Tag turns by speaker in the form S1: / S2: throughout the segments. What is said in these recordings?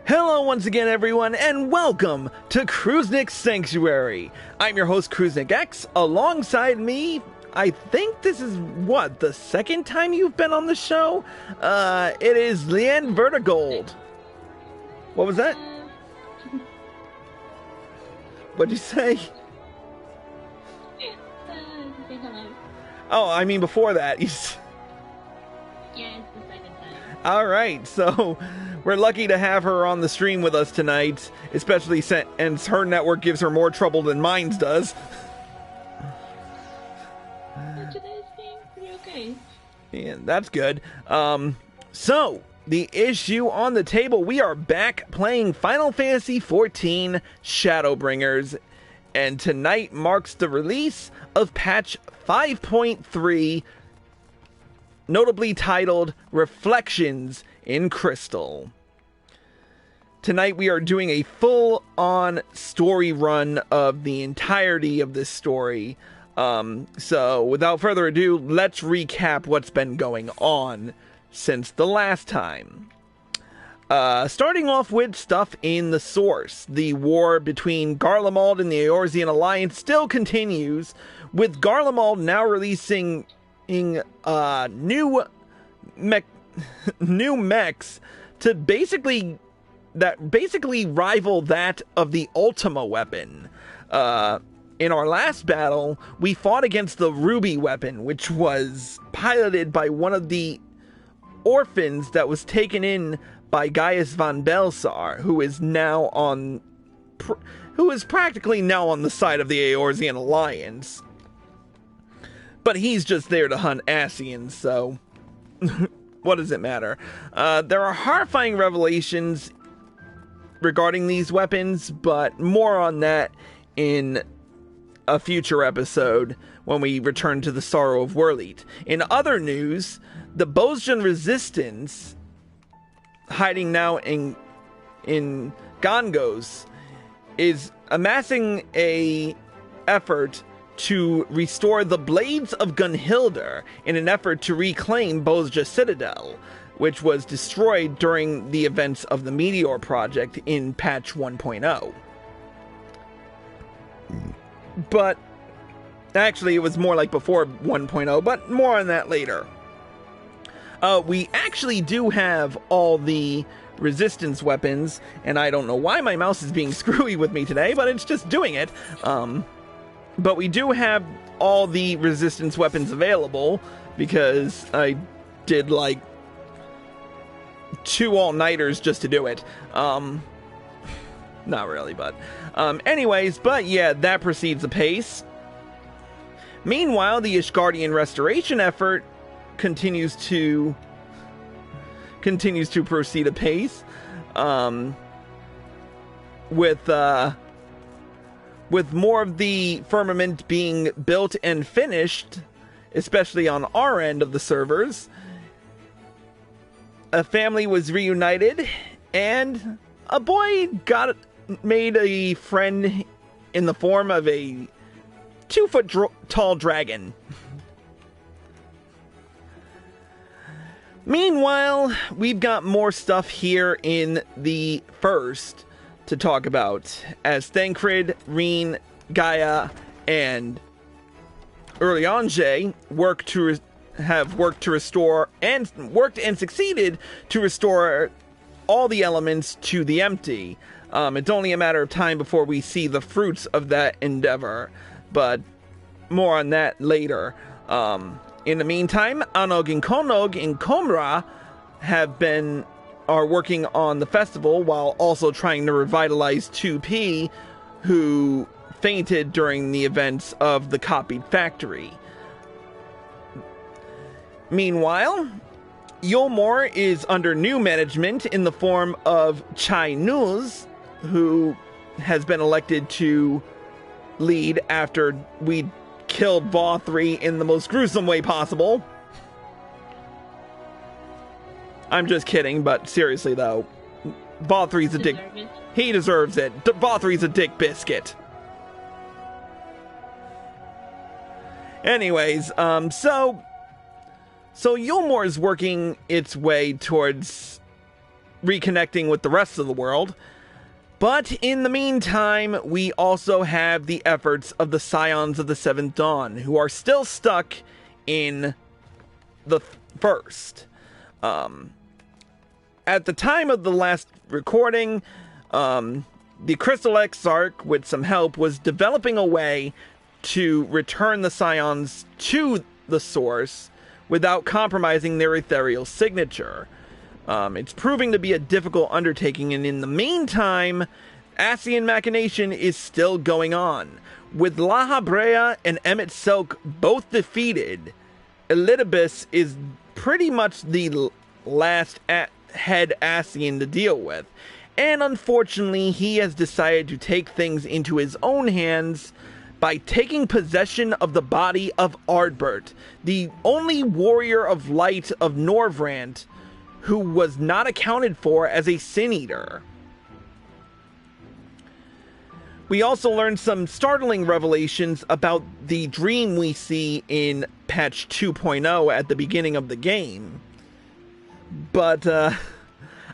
S1: Hello once again, everyone, and welcome to Kruznik's Sanctuary. I'm your host, Kruznik X. Alongside me, I think this is, the second time you've been on the show? It is Leanne Vertigold. What was that? What'd you say?
S2: Say hello.
S1: Oh, I mean before that.
S2: Yeah, it's the second time.
S1: Alright, so we're lucky to have her on the stream with us tonight, especially since her network gives her more trouble than mine does.
S2: Today's being pretty okay.
S1: Yeah, that's good. So, the issue on the table, we are back playing Final Fantasy XIV Shadowbringers, and tonight marks the release of patch 5.3, notably titled Reflections in Crystal. Tonight we are doing a full-on story run of the entirety of this story. So without further ado, let's recap what's been going on since the last time. Starting off with stuff in the source. The war between Garlemald and the Eorzean Alliance still continues, with Garlemald now releasing new mechs to basically rival that of the Ultima weapon. In our last battle, we fought against the Ruby weapon, which was piloted by one of the orphans that was taken in by Gaius von Belsar, who is practically now on the side of the Eorzean Alliance. But he's just there to hunt Ascians, so what does it matter? There are horrifying revelations regarding these weapons, but more on that in a future episode when we return to the Sorrow of Werleat. In other news, the Bosjan Resistance, hiding now in Gongos, is amassing a effort to restore the Blades of Gunhildr in an effort to reclaim Bosja Citadel, which was destroyed during the events of the Meteor Project in patch 1.0. But actually it was more like before 1.0, but more on that later. We actually do have all the resistance weapons, and I don't know why my mouse is being screwy with me today, but it's just doing it. But we do have all the resistance weapons available, because I did like 2 all-nighters just to do it. Not really, but anyways, but yeah, that proceeds apace. Meanwhile, the Ishgardian restoration effort continues to proceed apace, with more of the firmament being built and finished, especially on our end of the servers. A family was reunited, and a boy made a friend in the form of a 2-foot tall dragon. Meanwhile, we've got more stuff here in the first to talk about, as Thancred, Reen, Gaia, and Urliange have worked and succeeded to restore all the elements to the empty. It's only a matter of time before we see the fruits of that endeavor, but more on that later. In the meantime, Anog and Konog in Komra are working on the festival while also trying to revitalize 2P, who fainted during the events of the copied factory. Meanwhile, Yulmore is under new management in the form of Chai Nuz, who has been elected to lead after we killed Vothri in the most gruesome way possible. I'm just kidding, but seriously though, Vothri's a dick. He deserves it. Vothri's a dick biscuit. Anyways, so Yulmore is working its way towards reconnecting with the rest of the world. But in the meantime, we also have the efforts of the Scions of the Seventh Dawn, who are still stuck in the first. At the time of the last recording, the Crystal Exarch, with some help, was developing a way to return the Scions to the source without compromising their ethereal signature. It's proving to be a difficult undertaking, and in the meantime, Ascian machination is still going on. With La Habrea and Emmett Silk both defeated, Elidibus is pretty much the last head Ascian to deal with. And unfortunately, he has decided to take things into his own hands by taking possession of the body of Ardbert, the only warrior of light of Norvrandt who was not accounted for as a Sin Eater. We also learned some startling revelations about the dream we see in patch 2.0 at the beginning of the game. But,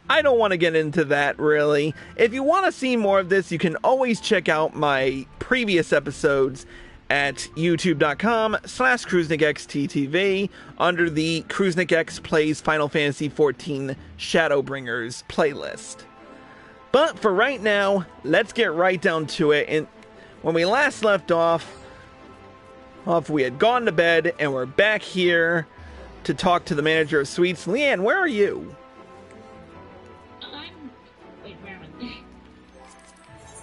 S1: I don't want to get into that, really. If you want to see more of this, you can always check out my previous episodes at youtube.com/KruznikXTTV under the KruznikX Plays Final Fantasy XIV Shadowbringers playlist. But for right now, let's get right down to it. And when we last left off, we had gone to bed, and we're back here to talk to the manager of suites. Leanne, where are you?
S2: Wait, where am I?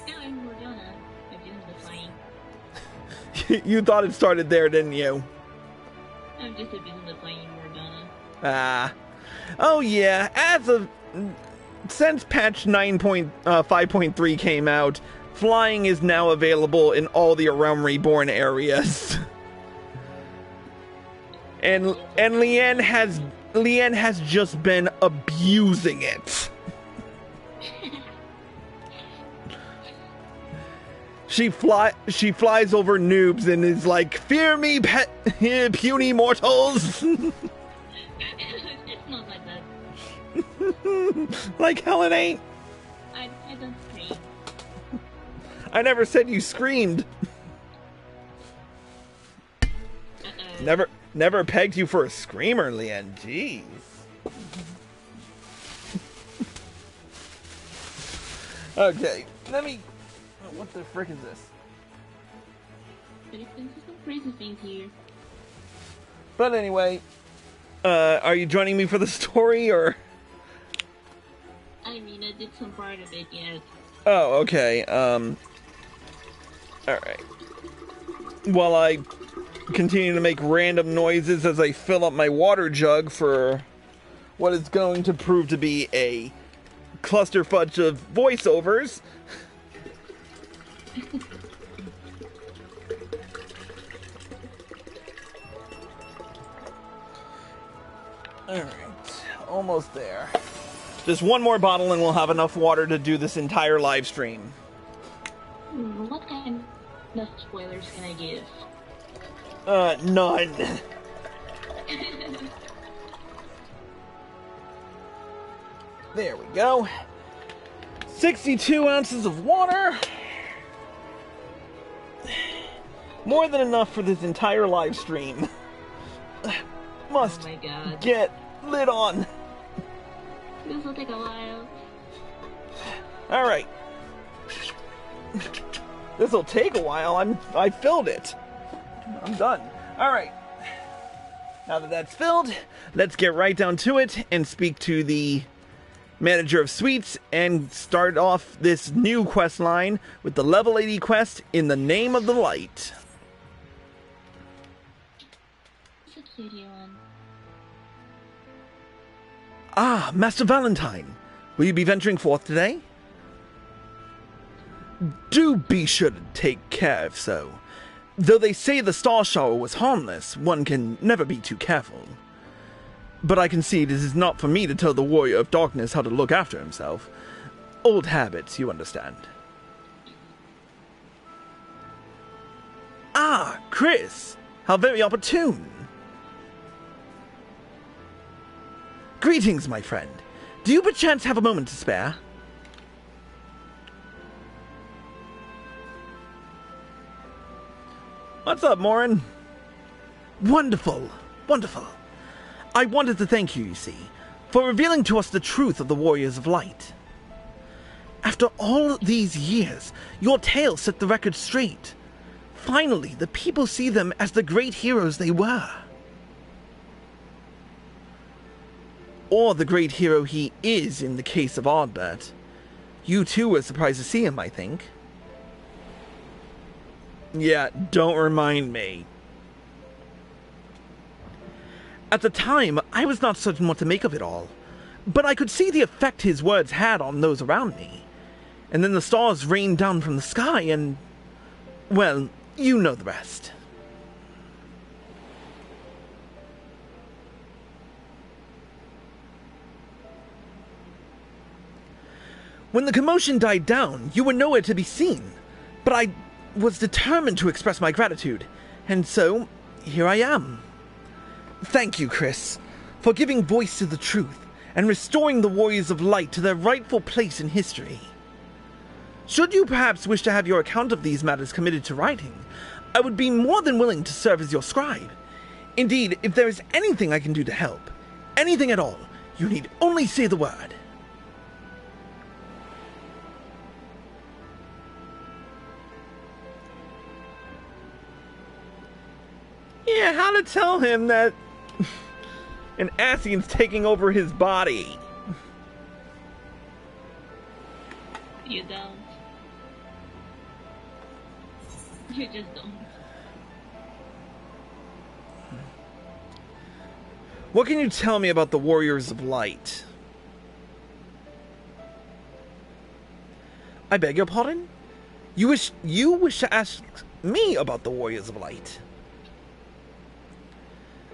S2: No, I'm Morgana. I'm doing the flying.
S1: You thought it started there, didn't you?
S2: I'm just abusing the flying Morgana.
S1: Ah. Oh yeah, since patch 9.5.3 came out, flying is now available in all the Realm Reborn areas. and Leanne has just been abusing it. She flies over noobs and is like, "Fear me, puny mortals."
S2: It's not like that.
S1: Like hell it ain't.
S2: I don't scream.
S1: I never said you screamed. Never pegged you for a screamer, Leanne. Jeez. Okay, let me... What the frick is this?
S2: But it's been some crazy things here.
S1: But anyway, are you joining me for the story, or...?
S2: I mean, I did some part of it, yes.
S1: Oh, okay, alright. While I continue to make random noises as I fill up my water jug for what is going to prove to be a clusterfudge of voiceovers. Alright, almost there. Just one more bottle and we'll have enough water to do this entire live stream.
S2: What kind of spoilers can I give?
S1: None. There we go. 62 ounces of water. More than enough for this entire live stream. Must
S2: Oh my god.
S1: get lit on.
S2: This will take a while.
S1: Alright. This'll take a while. I filled it. I'm done. Alright. Now that that's filled, let's get right down to it and speak to the manager of suites and start off this new quest line with the level 80 quest, In the Name of the Light.
S2: It's a cutie one.
S1: Ah, Master Valentine. Will you be venturing forth today? Do be sure to take care if so. Though they say the starshower was harmless, one can never be too careful. But I concede it is not for me to tell the warrior of darkness how to look after himself. Old habits, you understand. Ah, Chris! How very opportune! Greetings, my friend. Do you perchance have a moment to spare? What's up, Morin? Wonderful, wonderful. I wanted to thank you, you see, for revealing to us the truth of the Warriors of Light. After all these years, your tale set the record straight. Finally, the people see them as the great heroes they were. Or the great hero he is in the case of Ardbert. You too were surprised to see him, I think. Yeah, don't remind me. At the time, I was not certain what to make of it all, but I could see the effect his words had on those around me. And then the stars rained down from the sky and, well, you know the rest. When the commotion died down, you were nowhere to be seen, but I was determined to express my gratitude, and so, here I am. Thank you, Chris, for giving voice to the truth and restoring the Warriors of Light to their rightful place in history. Should you perhaps wish to have your account of these matters committed to writing, I would be more than willing to serve as your scribe. Indeed, if there is anything I can do to help, anything at all, you need only say the word. Yeah, how to tell him that an Ascian's taking over his body.
S2: You don't. You just don't.
S1: What can you tell me about the Warriors of Light? I beg your pardon? You wish to ask me about the Warriors of Light?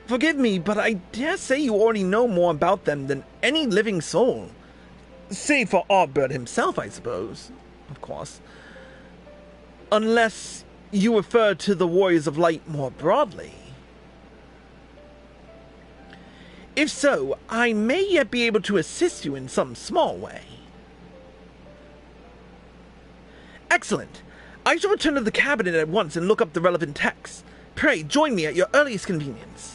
S1: Forgive me, but I dare say you already know more about them than any living soul. Save for Ardbert himself, I suppose. Of course. Unless you refer to the Warriors of Light more broadly. If so, I may yet be able to assist you in some small way. Excellent. I shall return to the cabinet at once and look up the relevant texts. Pray, join me at your earliest convenience.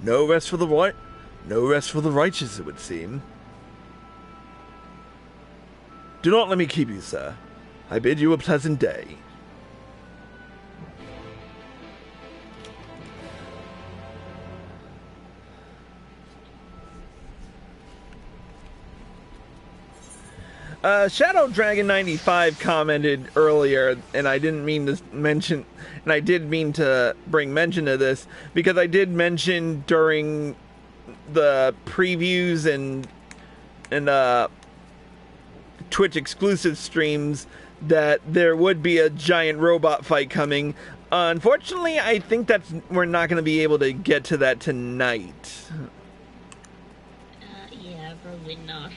S1: No rest for the righteous, it would seem. Do not let me keep you, sir. I bid you a pleasant day. Shadow Dragon 95 commented earlier, and I didn't mean to mention, and I did mean to bring mention to this, because I did mention during the previews and Twitch exclusive streams that there would be a giant robot fight coming. Unfortunately, I think we're not going to be able to get to that tonight.
S2: Yeah, probably not.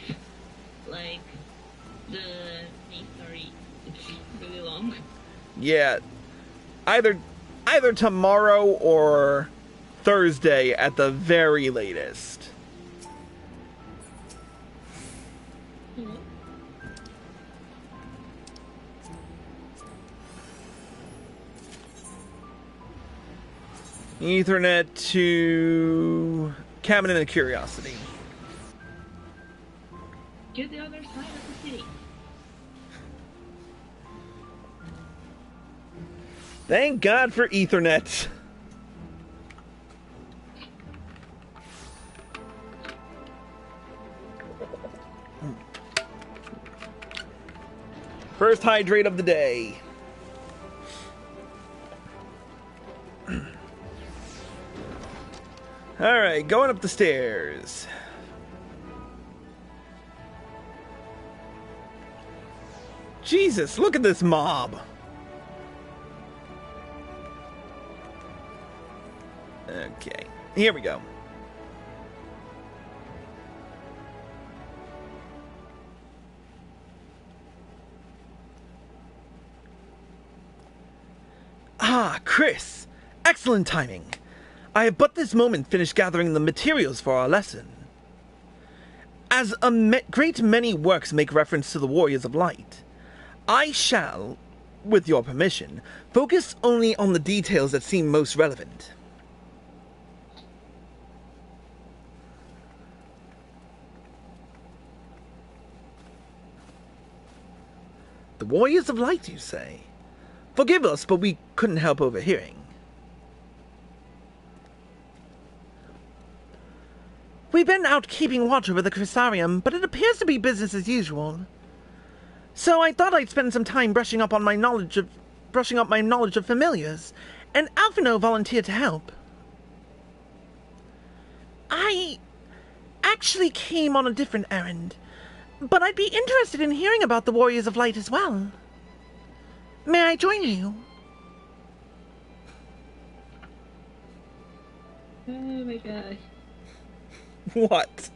S2: Like, the main story is really long.
S1: Yeah, either tomorrow or Thursday at the very latest.
S2: Mm-hmm.
S1: Ethernet to Cabinet of Curiosity.
S2: To the other side of the city.
S1: Thank God for Ethernet. First hydrate of the day. Alright, going up the stairs. Jesus, look at this mob. Okay, here we go. Ah, Chris! Excellent timing. I have but this moment finished gathering the materials for our lesson. As a great many works make reference to the Warriors of Light, I shall, with your permission, focus only on the details that seem most relevant. The Warriors of Light, you say? Forgive us, but we couldn't help overhearing. We've been out keeping watch over the Crysarium, but it appears to be business as usual. So I thought I'd spend some time brushing up my knowledge of familiars, and Alphino volunteered to help. I actually came on a different errand, but I'd be interested in hearing about the Warriors of Light as well. May I join you?
S2: Oh my gosh.
S1: What?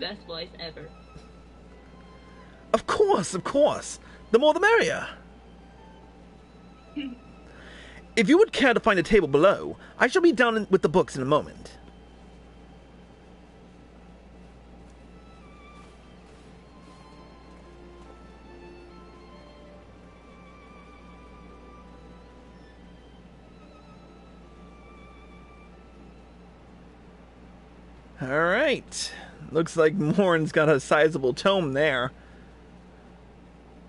S2: Best voice ever.
S1: Of course, of course. The more the merrier. If you would care to find a table below, I shall be down with the books in a moment. Alright. Looks like Morin's got a sizable tome there.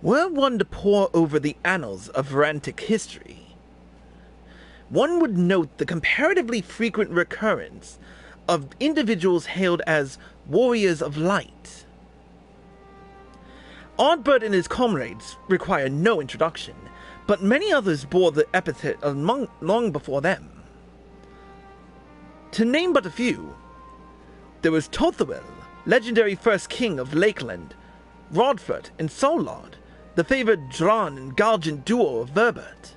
S1: Were one to pore over the annals of Varantic history, one would note the comparatively frequent recurrence of individuals hailed as Warriors of Light. Oddbird and his comrades require no introduction, but many others bore the epithet long before them. To name but a few, there was Tothuil, legendary first king of Lakeland, Rodford and Soulard, the favored Dran and Gargant duo of Verbert.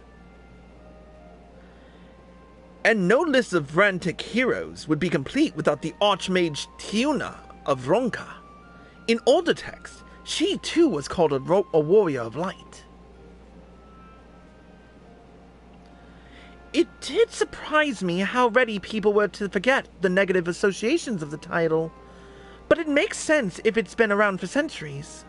S1: And no list of Varantic heroes would be complete without the Archmage Tiuna of Ronka. In older texts, she too was called a warrior of light. It did surprise me how ready people were to forget the negative associations of the title, but it makes sense if it's been around for centuries.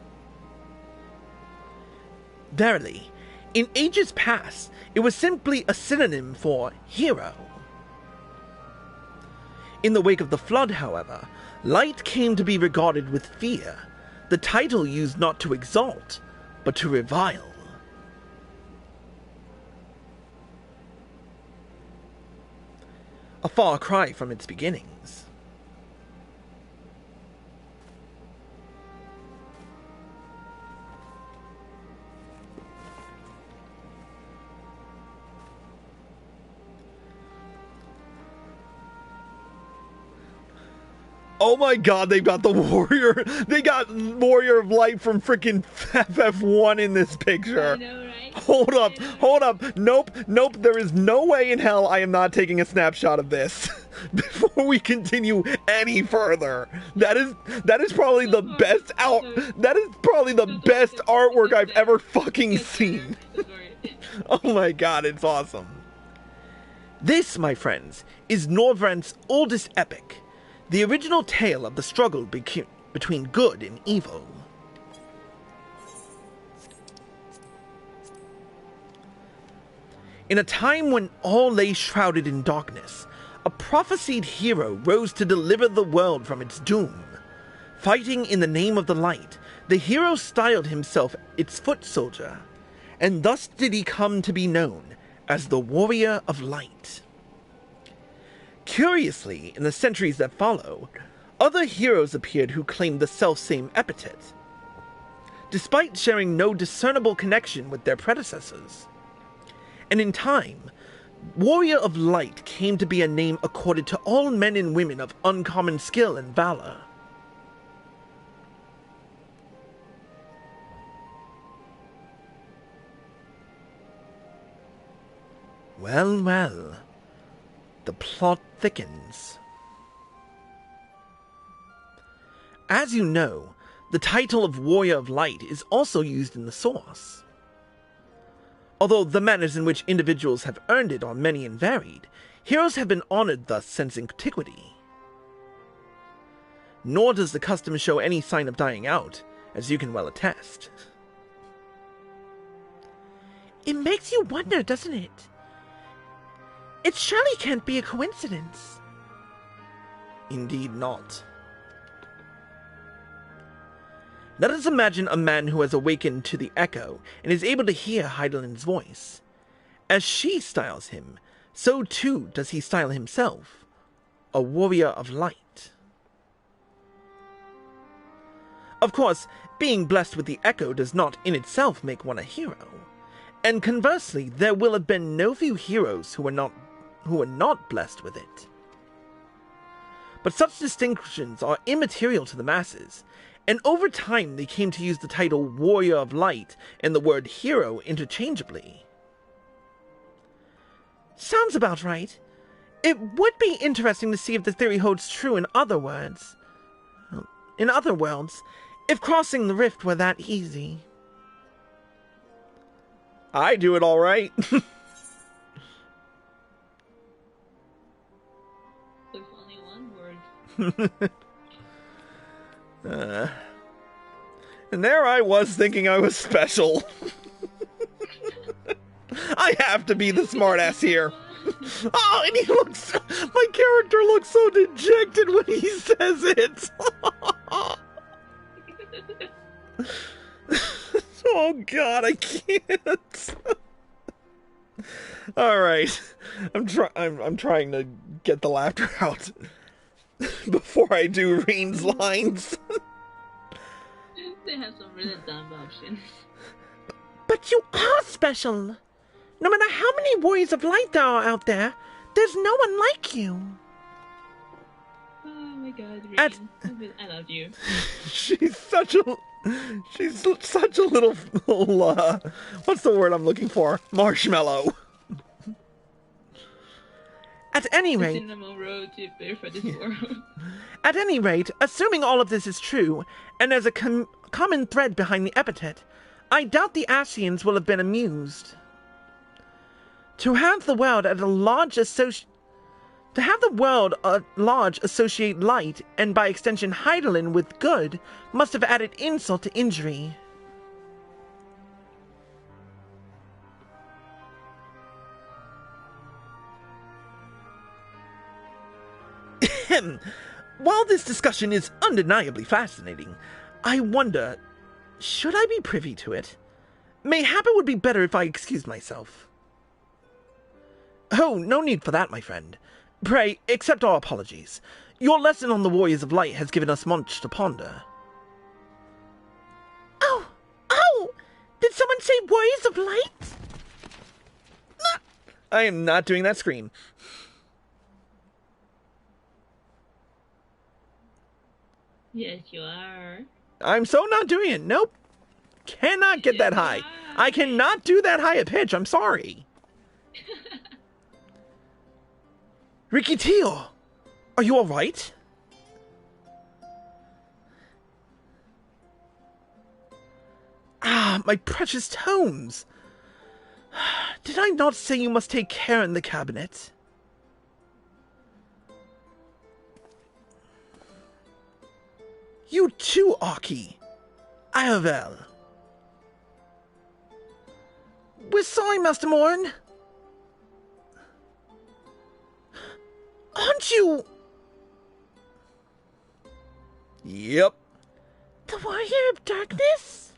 S1: Verily, in ages past, it was simply a synonym for hero. In the wake of the Flood, however, light came to be regarded with fear, the title used not to exalt, but to revile. A far cry from its beginnings. Oh my god, they've got the warrior. They got Warrior of Light from freaking FF1 in this picture.
S2: I know, right?
S1: Hold up. Nope. There is no way in hell I am not taking a snapshot of this before we continue any further. That is probably the best best artwork I've ever fucking seen. Oh my god, it's awesome. This, my friends, is Norvrandt's oldest epic. The original tale of the struggle between good and evil. In a time when all lay shrouded in darkness, a prophesied hero rose to deliver the world from its doom. Fighting in the name of the light, the hero styled himself its foot soldier, and thus did he come to be known as the Warrior of Light. Curiously, in the centuries that follow, other heroes appeared who claimed the selfsame epithet, despite sharing no discernible connection with their predecessors. And in time, Warrior of Light came to be a name accorded to all men and women of uncommon skill and valor. Well, the plot thickens. As you know, the title of Warrior of Light is also used in the source. Although the manners in which individuals have earned it are many and varied, Heroes have been honored thus since antiquity. Nor does the custom show any sign of dying out, as you can well attest.
S3: It makes you wonder, doesn't it? It surely can't be a coincidence.
S1: Indeed not. Let us imagine a man who has awakened to the echo and is able to hear Heidelin's voice. As she styles him, so too does he style himself, a warrior of light. Of course, being blessed with the echo does not in itself make one a hero, and conversely, there will have been no few heroes who were not blessed with it. But such distinctions are immaterial to the masses, and over time they came to use the title Warrior of Light and the word hero interchangeably.
S3: Sounds about right. It would be interesting to see if the theory holds true in other words. In other worlds, if crossing the rift were that easy.
S1: I do it all right.
S2: There's only one word.
S1: And there I was thinking I was special. I have to be the smartass here. Oh, and my character looks so dejected when he says it. Oh God, I can't. All right, I'm trying to get the laughter out before I do Reen's lines.
S2: They have some really dumb options.
S3: But you are special. No matter how many warriors of light there are out there, there's no one like you.
S2: Oh my God, Reen. I love you.
S1: She's such a little what's the word I'm looking for? Marshmallow.
S3: At any rate,
S2: cinnamon roll to bear for this world.
S3: At any rate, assuming all of this is true, and there's a common thread behind the epithet, I doubt the Ascians will have been amused. To have the world at large associate light, and by extension Heidelin, with good, must have added insult to injury.
S1: While this discussion is undeniably fascinating, I wonder, should I be privy to it? Mayhap it would be better if I excused myself. Oh, no need for that, my friend. Pray, accept our apologies. Your lesson on the Warriors of Light has given us much to ponder.
S3: Oh! Did someone say Warriors of Light?
S1: I am not doing that scream.
S2: Yes, you are.
S1: I'm so not doing it. Nope. Cannot get that high. I cannot do that high a pitch. I'm sorry. Ricky Teo, are you all right? Ah, my precious tomes. Did I not say you must take care in the cabinet? You too, Aki. Well.
S3: We're sorry, Master Morn. Aren't you...
S1: Yep.
S3: The Warrior of Darkness?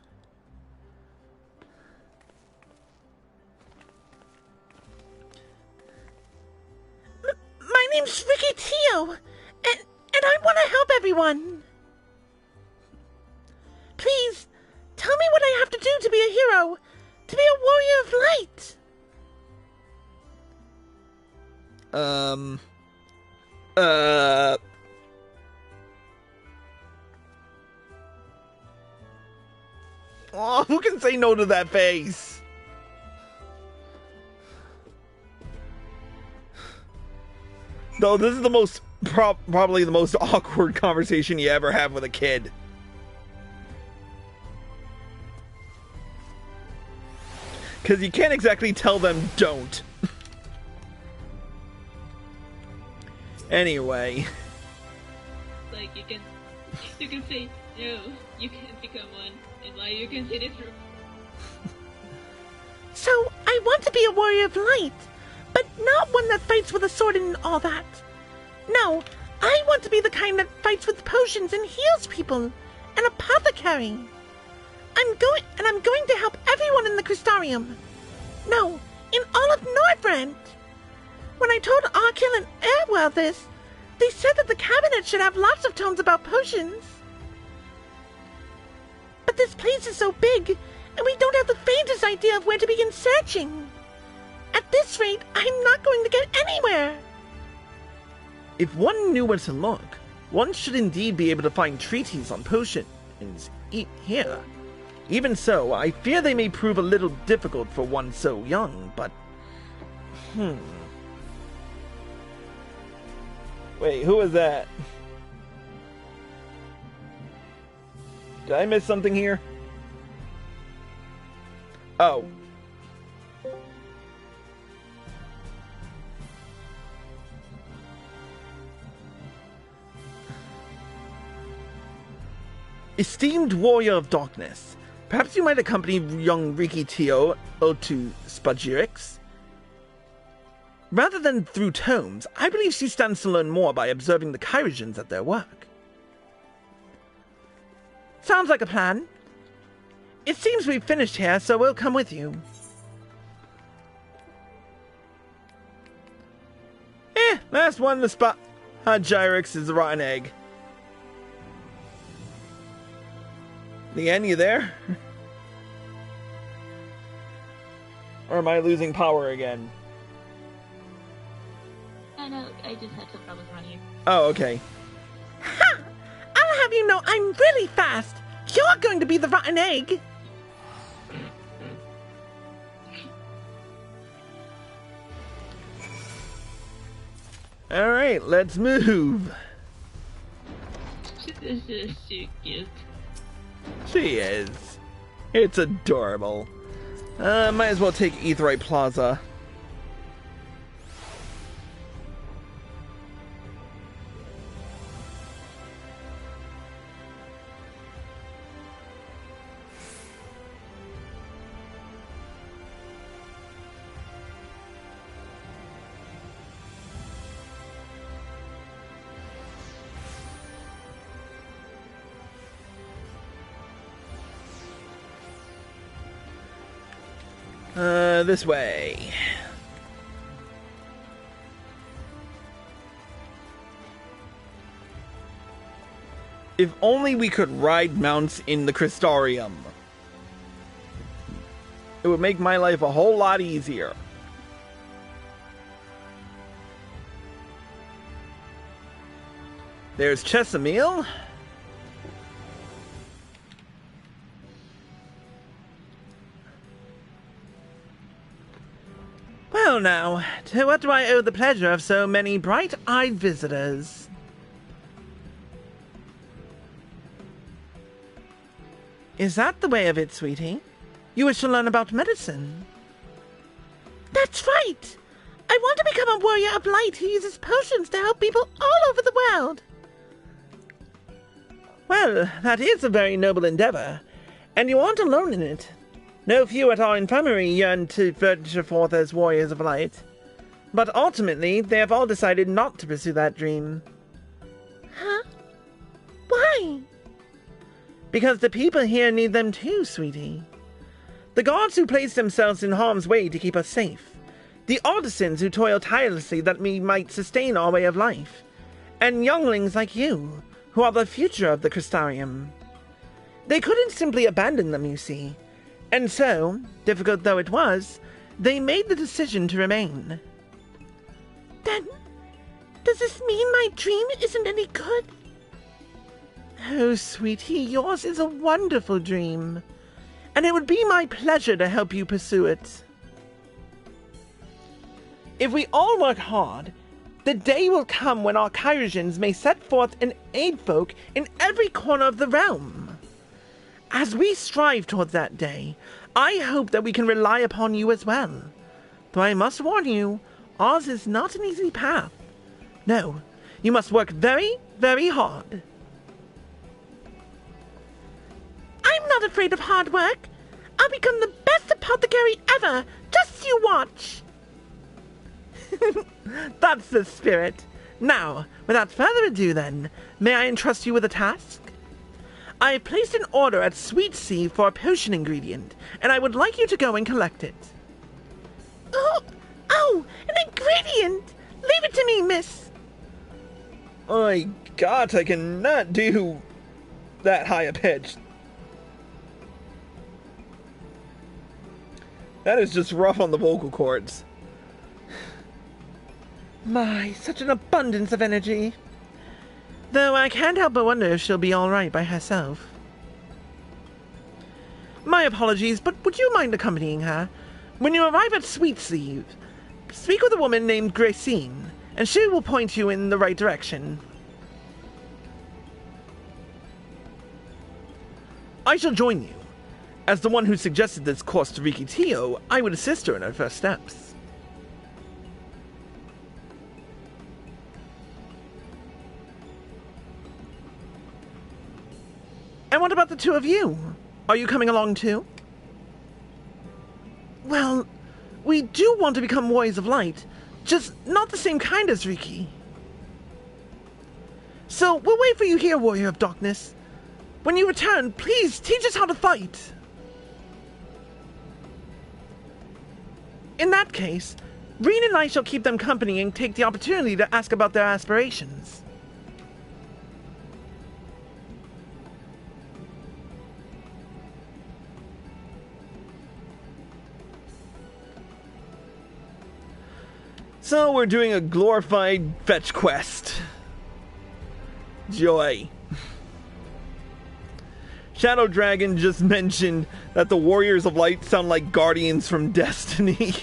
S3: My name's Ricky Teo, and I want to help everyone. Please, tell me what I have to do to be a hero, to be a warrior of light.
S1: Oh, who can say no to that face? No, this is the most, probably the most awkward conversation you ever have with a kid. Because you can't exactly tell them don't. Anyway.
S2: Like, you can say, no, you can't become one, and why you can say this.
S3: So, I want to be a warrior of light, but not one that fights with a sword and all that. No, I want to be the kind that fights with potions and heals people. An apothecary. I'm going to help everyone in the Crystarium. No, in all of Norvrandt. When I told Arkil and Airwell this, they said that the cabinet should have lots of tomes about potions. But this place is so big, and we don't have the faintest idea of where to begin searching. At this rate, I'm not going to get anywhere.
S1: If one knew where to look, one should indeed be able to find treaties on potions here. Even so, I fear they may prove a little difficult for one so young, but... Wait, who was that? Did I miss something here? Oh. Esteemed warrior of darkness, perhaps you might accompany young Riki Teo to Spagirix? Rather than through tomes, I believe she stands to learn more by observing the Kyrians at their work.
S3: Sounds like a plan. It seems we've finished here, so we'll come with you.
S1: Last one to spot. Gyrix is a rotten egg. Leanne, you there? Or am I losing power again?
S2: No, I just had some problems around here.
S1: Oh, okay.
S3: Ha! I'll have you know I'm really fast. You're going to be the rotten egg.
S1: Alright, let's move.
S2: This is so cute.
S1: She is. It's adorable. Might as well take Aetheryte Plaza. This way. If only we could ride mounts in the Crystarium. It would make my life a whole lot easier. There's Chesamil.
S3: Well now, to what do I owe the pleasure of so many bright-eyed visitors? Is that the way of it, sweetie? You wish to learn about medicine? That's right! I want to become a warrior of light who uses potions to help people all over the world. Well, that is a very noble endeavor, and you aren't alone in it. No few at our infirmary yearn to venture forth as warriors of light. But ultimately, they have all decided not to pursue that dream. Huh? Why? Because the people here need them too, sweetie. The gods who place themselves in harm's way to keep us safe. The artisans who toil tirelessly that we might sustain our way of life. And younglings like you, who are the future of the Crystarium. They couldn't simply abandon them, you see. And so, difficult though it was, they made the decision to remain. Then, does this mean my dream isn't any good? Oh, sweetie, yours is a wonderful dream, and it would be my pleasure to help you pursue it. If we all work hard, the day will come when our Kyrians may set forth and aid folk in every corner of the realm. As we strive towards that day, I hope that we can rely upon you as well. Though I must warn you, ours is not an easy path. No, You must work very, very hard. I'm not afraid of hard work. I'll become the best apothecary ever. Just you watch. That's the spirit. Now, without further ado then, may I entrust you with a task? I have placed an order at Sweet Sea for a potion ingredient, and I would like you to go and collect it. Oh, an ingredient! Leave it to me, miss.
S1: My God, I cannot do that high a pitch. That is just rough on the vocal cords.
S3: My, such an abundance of energy. Though I can't help but wonder if she'll be alright by herself. My apologies, but would you mind accompanying her? When you arrive at Sweet Sea, speak with a woman named Gracine, and she will point you in the right direction. I shall join you. As the one who suggested this course to Riki Tio, I would assist her in her first steps. And what about the two of you? Are you coming along too? Well, we do want to become warriors of light, just not the same kind as Riki. So we'll wait for you here, warrior of darkness. When you return, please teach us how to fight. In that case, Reen and I shall keep them company and take the opportunity to ask about their aspirations.
S1: So we're doing a glorified fetch quest. Joy. Shadow Dragon just mentioned that the Warriors of Light sound like Guardians from Destiny.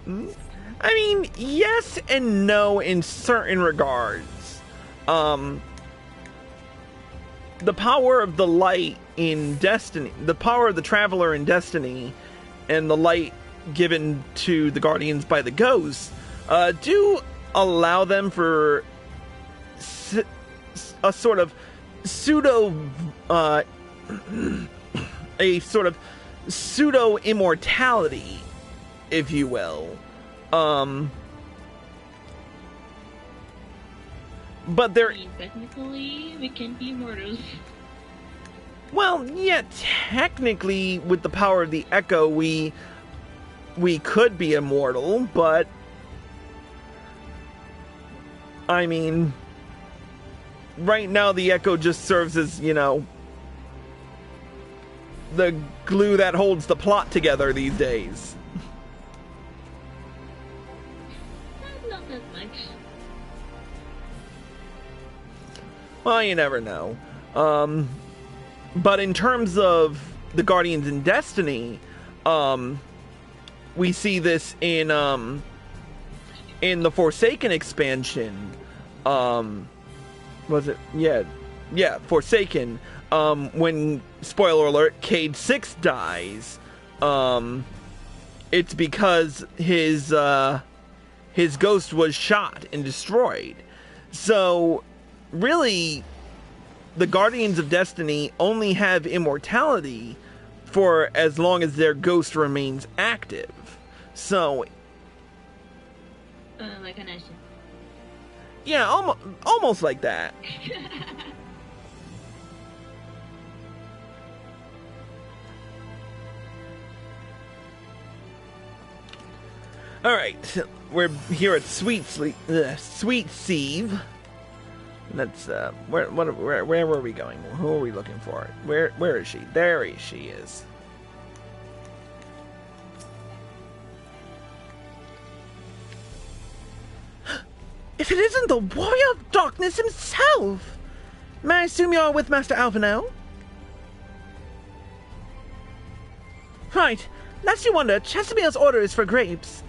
S1: I mean, yes and no in certain regards. The power of the light in Destiny, the power of the Traveler in Destiny, and the light given to the Guardians by the Ghosts, do allow them for a sort of pseudo immortality, if you will. But they're
S2: technically we can be immortals.
S1: Well, yeah, technically with the power of the Echo we could be immortal, but I mean, right now the Echo just serves as, you know, the glue that holds the plot together these days.
S2: Not that much.
S1: Well, you never know. But in terms of the Guardians in Destiny, we see this in the Forsaken expansion. Was it? Yeah, Forsaken. When, spoiler alert, Cade 6 dies, it's because his ghost was shot and destroyed. So, really, the Guardians of Destiny only have immortality for as long as their ghost remains active. So,
S2: like an Ashen.
S1: Yeah, almost like that. All right, we're here at Sweet Sieve. Let's where were we going? Who are we looking for? Where is she? There she is.
S3: If it isn't the Warrior of Darkness himself! May I assume you're with Master Alphino? Right, lest you wonder, Chestermere order is for grapes.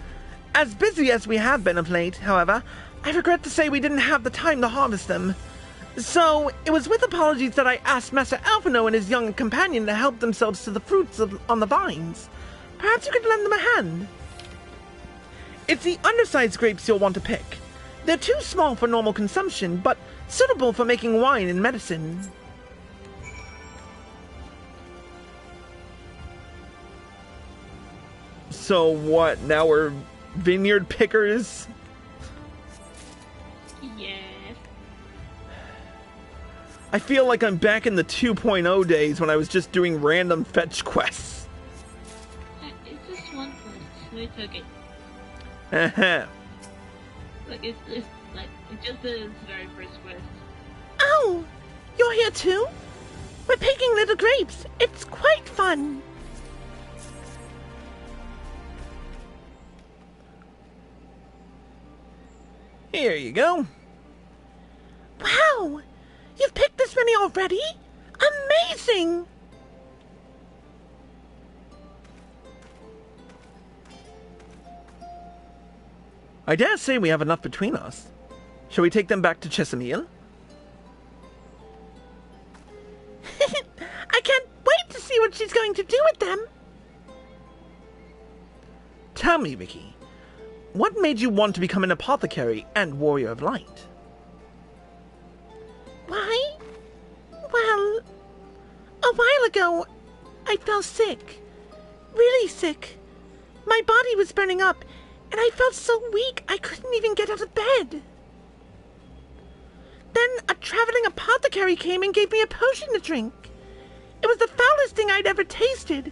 S3: As busy as we have been of late, however, I regret to say we didn't have the time to harvest them. So, it was with apologies that I asked Master Alphino and his young companion to help themselves to the fruits on the vines. Perhaps you could lend them a hand. It's the undersized grapes you'll want to pick. They're too small for normal consumption, but suitable for making wine and medicine.
S1: So what, now we're vineyard pickers?
S2: Yes.
S1: I feel like I'm back in the 2.0 days when I was just doing random fetch quests.
S2: It's just one quest, so it's okay. Like, it's just the very first quest.
S3: Oh, you're here too? We're picking little grapes. It's quite fun.
S1: Here you go.
S3: Wow! You've picked this many already? Amazing!
S1: I dare say we have enough between us. Shall we take them back to Chesamil?
S3: I can't wait to see what she's going to do with them.
S1: Tell me, Vicky, what made you want to become an apothecary and warrior of light?
S3: Why? Well, a while ago, I fell sick. Really sick. My body was burning up, and I felt so weak I couldn't even get out of bed. Then a traveling apothecary came and gave me a potion to drink. It was the foulest thing I'd ever tasted,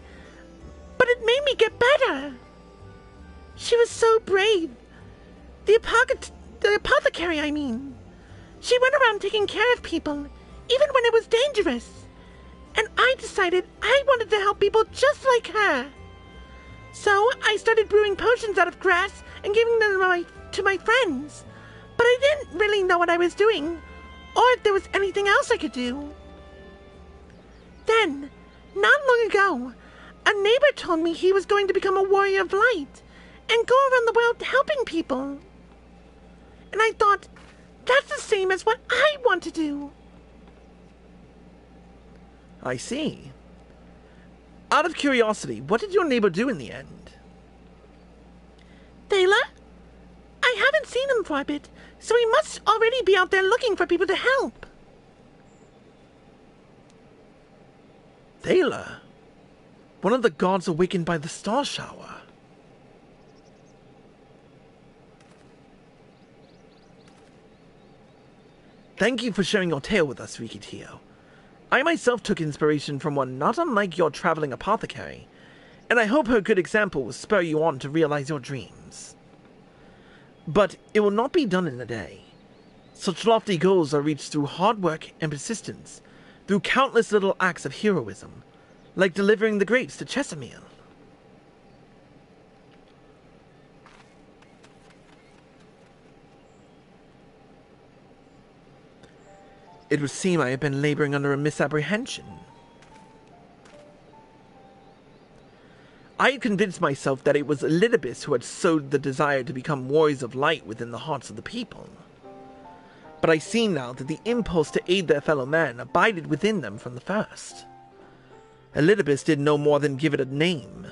S3: but it made me get better. She was so brave. The apothecary, I mean. She went around taking care of people, even when it was dangerous. And I decided I wanted to help people just like her. So I started brewing potions out of grass and giving them to my friends. But I didn't really know what I was doing, or if there was anything else I could do. Then, not long ago, a neighbor told me he was going to become a warrior of light and go around the world helping people. And I thought, that's the same as what I want to do.
S1: I see. Out of curiosity, what did your neighbor do in the end?
S3: Thaler? I haven't seen him for a bit, so he must already be out there looking for people to help.
S1: Thaler? One of the gods awakened by the starshower. Thank you for sharing your tale with us, Riki Tio. I myself took inspiration from one not unlike your traveling apothecary, and I hope her good example will spur you on to realize your dreams. But it will not be done in a day. Such lofty goals are reached through hard work and persistence, through countless little acts of heroism, like delivering the grapes to Chesamil. It would seem I have been laboring under a misapprehension. I had convinced myself that it was Elidibus who had sowed the desire to become warriors of light within the hearts of the people. But I see now that the impulse to aid their fellow man abided within them from the first. Elidibus did no more than give it a name.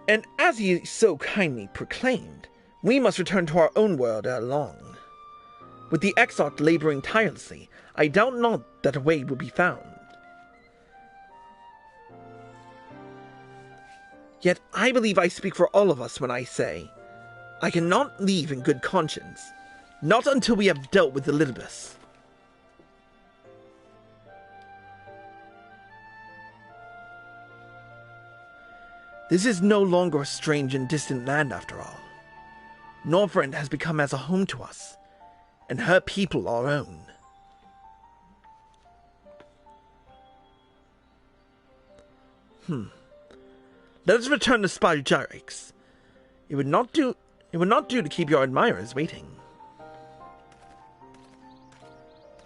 S1: And as he so kindly proclaimed, we must return to our own world ere long. With the Exarch laboring tirelessly, I doubt not that a way will be found. Yet I believe I speak for all of us when I say, I cannot leave in good conscience, not until we have dealt with Elidibus. This is no longer a strange and distant land after all. Norvrandt has become as a home to us, and her people our own. Let us return to Spyjarix. It would not do to keep your admirers waiting.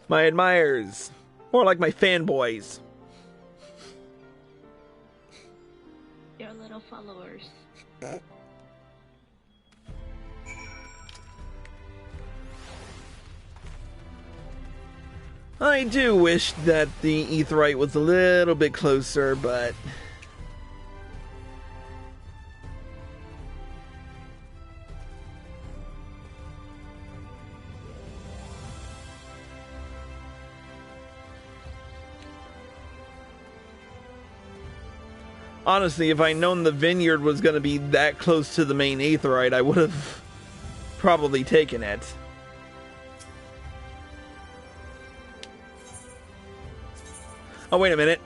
S1: My admirers, more like my fanboys.
S2: Your little followers.
S1: I do wish that the Aetheryte was a little bit closer, but... Honestly, if I'd known the vineyard was going to be that close to the main Aetheryte, I would have probably taken it. Oh, wait a minute.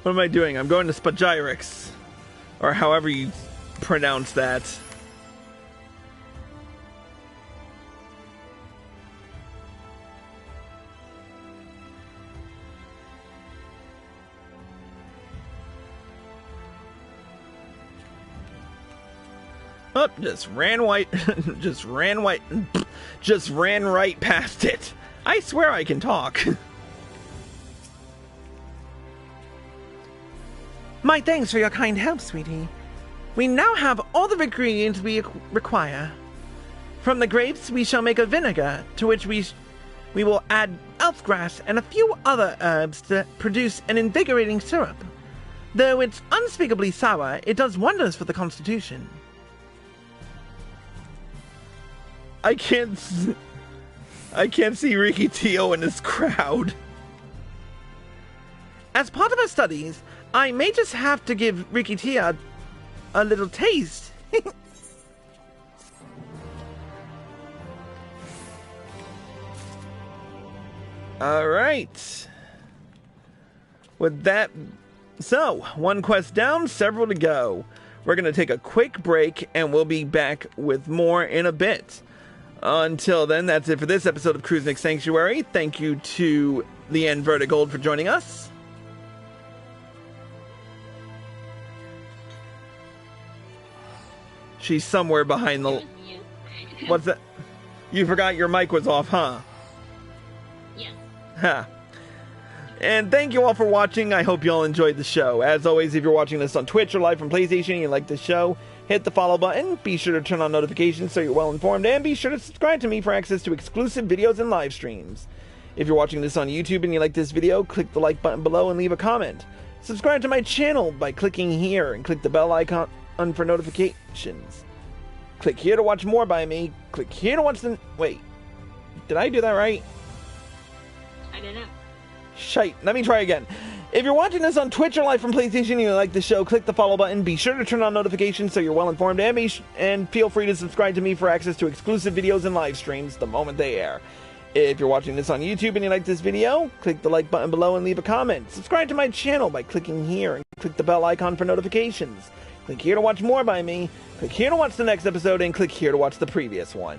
S1: What am I doing? I'm going to Spagyrix. Or however you pronounce that. Oh, just ran right past it. I swear I can talk.
S3: My thanks for your kind help, sweetie. We now have all the ingredients we require. From the grapes, we shall make a vinegar, to which we will add elfgrass and a few other herbs to produce an invigorating syrup. Though it's unspeakably sour, it does wonders for the constitution.
S1: I can't see Ricky Tio in this crowd.
S3: As part of our studies, I may just have to give Ricky Tia a little taste.
S1: Alright. With that... So, one quest down, several to go. We're going to take a quick break, and we'll be back with more in a bit. Until then, that's it for this episode of Cruisnick Sanctuary. Thank you to Leanne Vertigold for joining us. She's somewhere behind the... What's that? You forgot your mic was off, huh?
S2: Yes.
S1: Ha. And thank you all for watching. I hope you all enjoyed the show. As always, if you're watching this on Twitch or live from PlayStation and you like the show, hit the follow button, be sure to turn on notifications so you're well informed, and be sure to subscribe to me for access to exclusive videos and live streams. If you're watching this on YouTube and you like this video, click the like button below and leave a comment. Subscribe to my channel by clicking here and click the bell icon for notifications. Click here to watch more by me. Click here to watch the... Wait. Did I do that right?
S2: I don't know.
S1: Shite. Let me try again. If you're watching this on Twitch or live from PlayStation and you like the show, click the follow button. Be sure to turn on notifications so you're well informed, and feel free to subscribe to me for access to exclusive videos and live streams the moment they air. If you're watching this on YouTube and you like this video, click the like button below and leave a comment. Subscribe to my channel by clicking here and click the bell icon for notifications. Click here to watch more by me. Click here to watch the next episode, and click here to watch the previous one.